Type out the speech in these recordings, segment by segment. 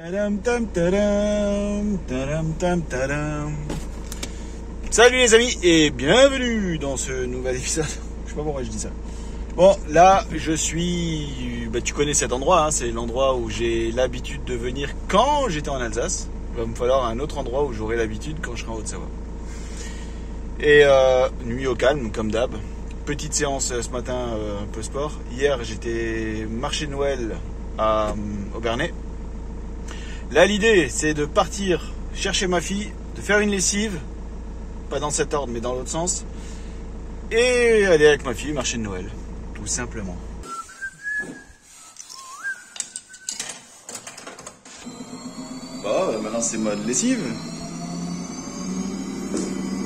Salut les amis et bienvenue dans ce nouvel épisode. Je sais pas pourquoi je dis ça. Bon, là je suis... tu connais cet endroit, hein, c'est l'endroit où j'ai l'habitude de venir quand j'étais en Alsace. Il va me falloir un autre endroit où j'aurai l'habitude quand je serai en Haute-Savoie. Et nuit au calme comme d'hab. Petite séance ce matin, un peu sport. Hier j'étais marché de Noël au Bernay. Là l'idée c'est de partir chercher ma fille, de faire une lessive, pas dans cet ordre mais dans l'autre sens, et aller avec ma fille marcher de Noël, tout simplement. Bon, maintenant c'est mode lessive.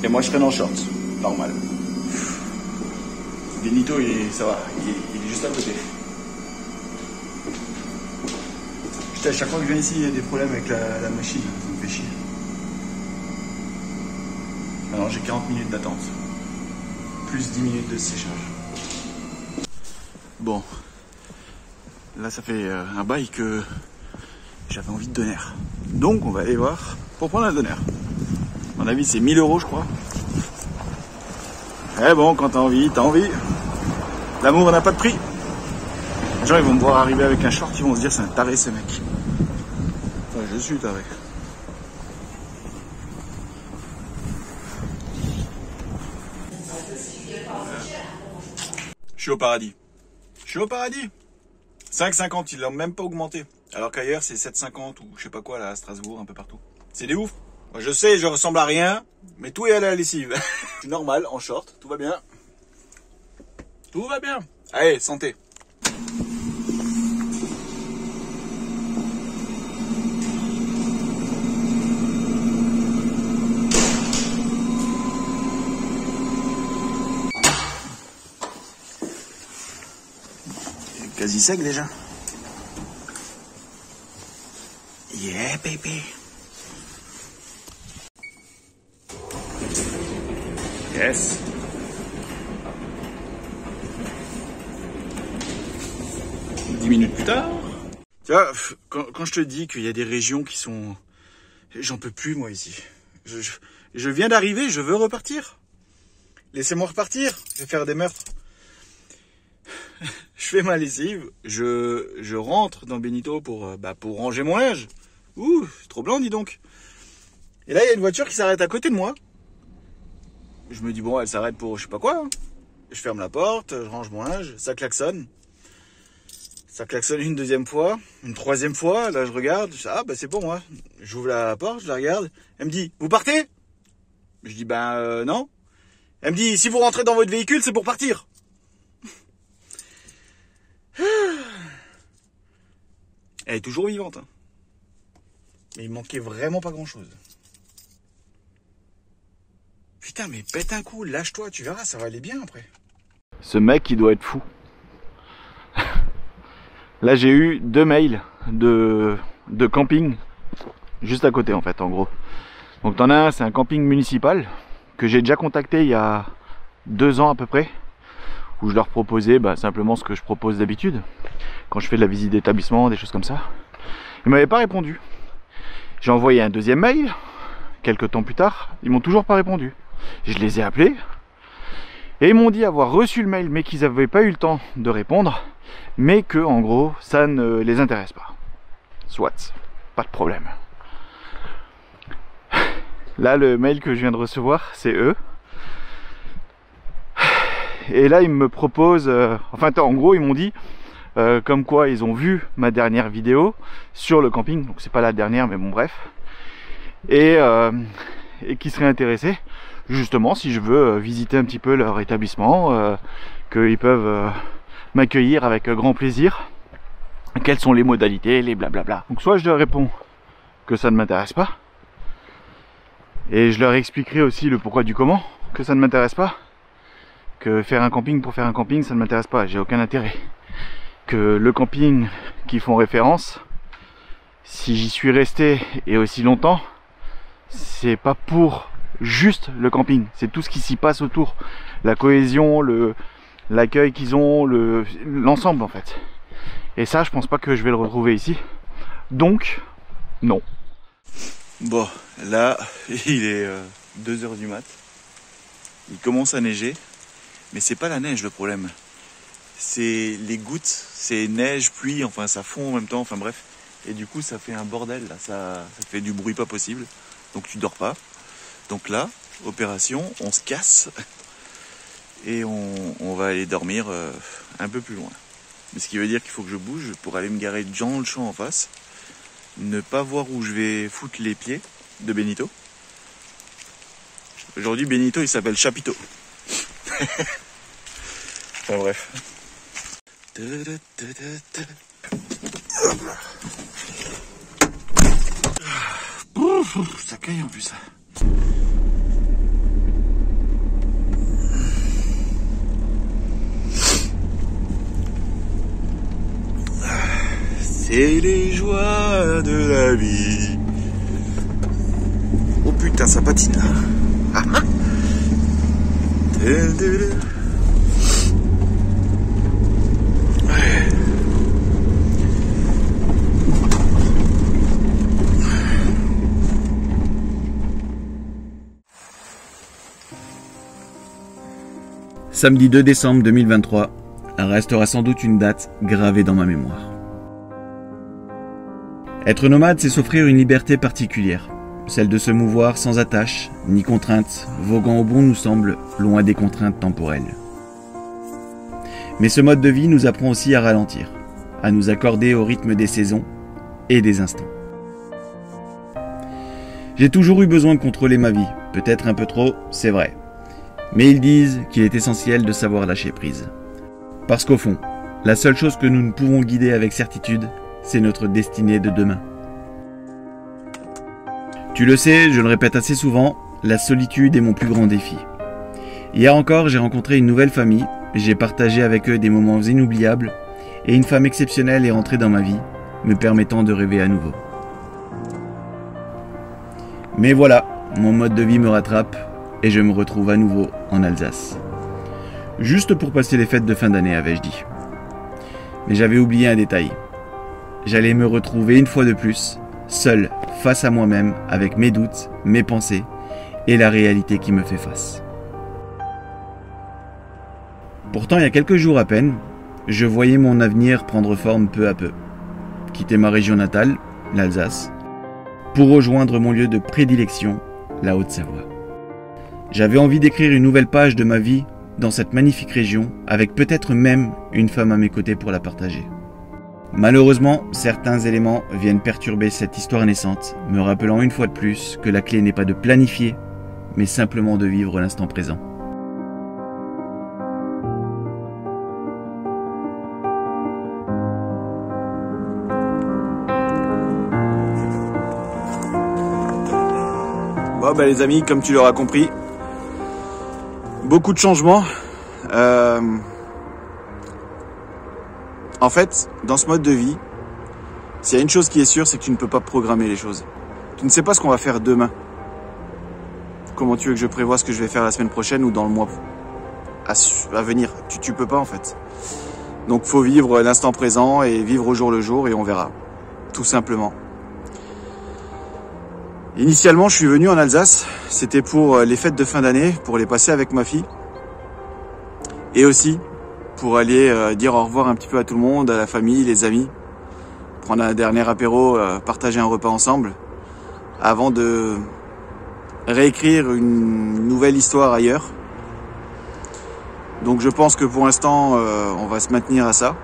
Et moi je traîne en short, normal. Benito ça va, il est juste à côté. Putain, à chaque fois que je viens ici il y a des problèmes avec la machine, ça me fait chier. Maintenant j'ai 40 minutes d'attente. Plus 10 minutes de séchage. Bon. Là ça fait un bail que j'avais envie de doner. Donc on va aller voir pour prendre un doner. À mon avis c'est 1000 € je crois. Eh bon, quand t'as envie, t'as envie. L'amour n'a pas de prix. Les gens ils vont me voir arriver avec un short, ils vont se dire c'est un taré ce mec. Enfin je suis taré. Je suis au paradis. Je suis au paradis. 5,50, ils l'ont même pas augmenté. Alors qu'ailleurs c'est 7,50 ou je sais pas quoi là à Strasbourg, un peu partout. C'est des ouf. Moi, je sais, je ressemble à rien, mais tout est à la lessive. Je suis normal, en short, tout va bien. Tout va bien. Allez, santé. Quasi sec déjà. Yeah baby. Yes. Dix minutes plus tard. Tu vois, quand je te dis qu'il y a des régions qui sont... J'en peux plus moi ici. Je viens d'arriver, je veux repartir. Laissez-moi repartir, je vais faire des meurtres. Je fais ma lessive, je rentre dans Benito pour ranger mon linge. Ouh, c'est trop blanc dis donc. Et là il y a une voiture qui s'arrête à côté de moi. Je me dis bon elle s'arrête pour je sais pas quoi. Hein. Je ferme la porte, je range mon linge, ça klaxonne. Ça klaxonne une deuxième fois, une troisième fois, là je regarde, c'est pour moi. J'ouvre la porte, je la regarde, elle me dit vous partez? Je dis non. Elle me dit si vous rentrez dans votre véhicule c'est pour partir. Elle est toujours vivante. Hein. Mais il manquait vraiment pas grand chose. Putain, mais pète un coup, lâche-toi, tu verras, ça va aller bien après. Ce mec, il doit être fou. Là, j'ai eu 2 mails de camping juste à côté, en fait, en gros. Donc, t'en as un, c'est un camping municipal que j'ai déjà contacté il y a 2 ans à peu près. Où je leur proposais simplement ce que je propose d'habitude quand je fais de la visite d'établissement, des choses comme ça. Ils m'avaient pas répondu. J'ai envoyé un deuxième mail quelques temps plus tard, ils m'ont toujours pas répondu. Je les ai appelés et ils m'ont dit avoir reçu le mail mais qu'ils n'avaient pas eu le temps de répondre, mais que en gros ça ne les intéresse pas. Soit, pas de problème. Là le mail que je viens de recevoir c'est eux. Et là ils me proposent, en gros ils m'ont dit comme quoi ils ont vu ma dernière vidéo sur le camping, donc c'est pas la dernière mais bon bref, et qui seraient intéressés justement si je veux visiter un petit peu leur établissement, qu'ils peuvent m'accueillir avec grand plaisir, quelles sont les modalités, les blablabla. Donc soit je leur réponds que ça ne m'intéresse pas, et je leur expliquerai aussi le pourquoi du comment, que ça ne m'intéresse pas, que faire un camping pour faire un camping ça ne m'intéresse pas, j'ai aucun intérêt, que le camping qui font référence, si j'y suis resté et aussi longtemps, c'est pas pour juste le camping, c'est tout ce qui s'y passe autour, la cohésion, l'accueil qu'ils ont, l'ensemble en fait. Et ça je pense pas que je vais le retrouver ici, donc Non. Bon, là, il est 2 h du mat. Il commence à neiger. Mais c'est pas la neige le problème. C'est les gouttes, c'est neige, pluie, enfin ça fond en même temps, enfin bref. Et du coup ça fait un bordel, là. Ça fait du bruit pas possible. Donc tu dors pas. Donc là, opération, on se casse. Et on va aller dormir un peu plus loin. Mais ce qui veut dire qu'il faut que je bouge pour aller me garer dans le champ en face. Ne pas voir où je vais foutre les pieds de Benito. Aujourd'hui Benito il s'appelle Chapito. Enfin bref. Ça caille en plus ça. C'est les joies de la vie. Oh putain, ça patine là. Samedi 2 décembre 2023 restera sans doute une date gravée dans ma mémoire. Être nomade, c'est s'offrir une liberté particulière, celle de se mouvoir sans attache ni contrainte, voguant au bon nous semble, loin des contraintes temporelles. Mais ce mode de vie nous apprend aussi à ralentir, à nous accorder au rythme des saisons et des instants. J'ai toujours eu besoin de contrôler ma vie, peut-être un peu trop, c'est vrai. Mais ils disent qu'il est essentiel de savoir lâcher prise. Parce qu'au fond, la seule chose que nous ne pouvons guider avec certitude, c'est notre destinée de demain. Tu le sais, je le répète assez souvent, la solitude est mon plus grand défi. Hier encore, j'ai rencontré une nouvelle famille, j'ai partagé avec eux des moments inoubliables, et une femme exceptionnelle est entrée dans ma vie, me permettant de rêver à nouveau. Mais voilà, mon mode de vie me rattrape, et je me retrouve à nouveau en Alsace. Juste pour passer les fêtes de fin d'année, avais-je dit. Mais j'avais oublié un détail. J'allais me retrouver une fois de plus, seul, face à moi-même, avec mes doutes, mes pensées, et la réalité qui me fait face. Pourtant, il y a quelques jours à peine, je voyais mon avenir prendre forme peu à peu. Quitter ma région natale, l'Alsace, pour rejoindre mon lieu de prédilection, la Haute-Savoie. J'avais envie d'écrire une nouvelle page de ma vie dans cette magnifique région, avec peut-être même une femme à mes côtés pour la partager. Malheureusement, certains éléments viennent perturber cette histoire naissante, me rappelant une fois de plus que la clé n'est pas de planifier, mais simplement de vivre l'instant présent. Bon ben les amis, comme tu l'auras compris, beaucoup de changements. En fait, dans ce mode de vie, s'il y a une chose qui est sûre, c'est que tu ne peux pas programmer les choses. Tu ne sais pas ce qu'on va faire demain. Comment tu veux que je prévoie ce que je vais faire la semaine prochaine ou dans le mois à venir? Tu peux pas en fait. Donc faut vivre l'instant présent et vivre au jour le jour et on verra. Tout simplement. Initialement, je suis venu en Alsace. C'était pour les fêtes de fin d'année, pour les passer avec ma fille. Et aussi pour aller dire au revoir un petit peu à tout le monde, à la famille, les amis. Prendre un dernier apéro, partager un repas ensemble. Avant de réécrire une nouvelle histoire ailleurs. Donc je pense que pour l'instant, on va se maintenir à ça.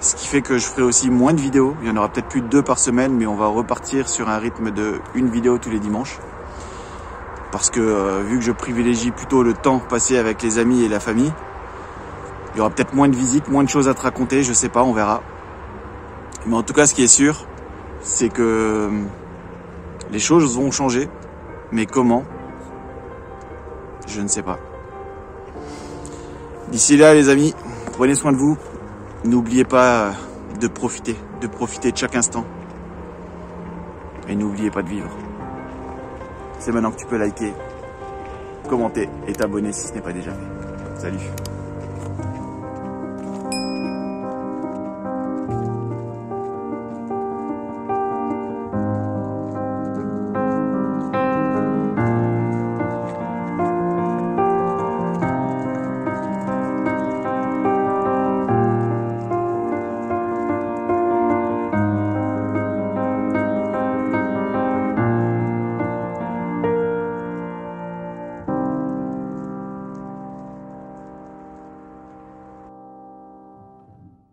Ce qui fait que je ferai aussi moins de vidéos. Il y en aura peut-être plus de 2 par semaine, mais on va repartir sur un rythme de 1 vidéo tous les dimanches. Parce que vu que je privilégie plutôt le temps passé avec les amis et la famille, il y aura peut-être moins de visites, moins de choses à te raconter, je sais pas, on verra. Mais en tout cas, ce qui est sûr, c'est que les choses vont changer. Mais comment? Je ne sais pas. D'ici là, les amis, prenez soin de vous. N'oubliez pas de profiter de chaque instant. Et n'oubliez pas de vivre. C'est maintenant que tu peux liker, commenter et t'abonner si ce n'est pas déjà fait. Salut!